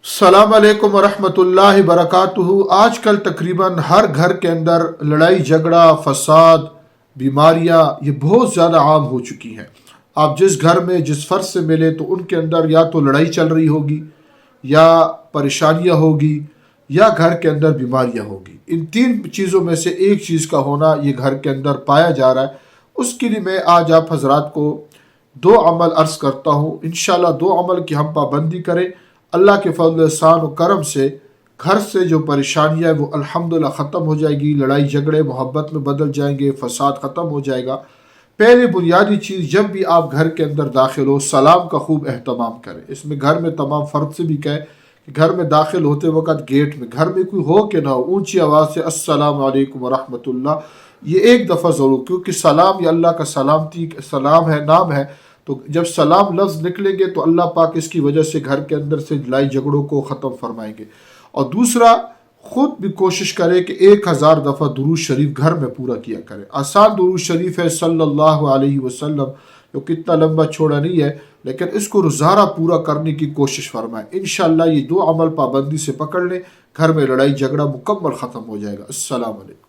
السلام علیکم ورحمۃ اللہ وبرکاتہ۔ آج کل تقریباً ہر گھر کے اندر لڑائی جھگڑا، فساد، بیماریاں یہ بہت زیادہ عام ہو چکی ہیں۔ آپ جس گھر میں جس فرد سے ملے تو ان کے اندر یا تو لڑائی چل رہی ہوگی، یا پریشانیاں ہوگی، یا گھر کے اندر بیماریاں ہوگی۔ ان تین چیزوں میں سے ایک چیز کا ہونا یہ گھر کے اندر پایا جا رہا ہے۔ اس کے لیے میں آج آپ حضرات کو دو عمل عرض کرتا ہوں۔ انشاءاللہ دو عمل کی ہم پابندی کریں، اللہ کے فضل احسان و کرم سے گھر سے جو پریشانیاں وہ الحمدللہ ختم ہو جائے گی، لڑائی جھگڑے محبت میں بدل جائیں گے، فساد ختم ہو جائے گا۔ پہلی بنیادی چیز، جب بھی آپ گھر کے اندر داخل ہو سلام کا خوب اہتمام کریں۔ اس میں گھر میں تمام فرد سے بھی کہے کہ گھر میں داخل ہوتے وقت گیٹ میں، گھر میں کوئی ہو کہ نہ ہو، اونچی آواز سے السلام علیکم ورحمۃ اللہ یہ ایک دفعہ ضرور، کیونکہ سلام یہ اللہ کا سلامتی سلام ہے، نام ہے۔ تو جب سلام لفظ نکلیں گے تو اللہ پاک اس کی وجہ سے گھر کے اندر سے لڑائی جھگڑوں کو ختم فرمائیں گے۔ اور دوسرا، خود بھی کوشش کرے کہ 1000 دفعہ درود شریف گھر میں پورا کیا کرے۔ آسان درود شریف ہے صلی اللہ علیہ وسلم، جو کتنا لمبا چھوڑا نہیں ہے، لیکن اس کو روزانہ پورا کرنے کی کوشش فرمائیں۔ انشاءاللہ یہ دو عمل پابندی سے پکڑ لیں، گھر میں لڑائی جھگڑا مکمل ختم ہو جائے گا۔ السلام علیکم۔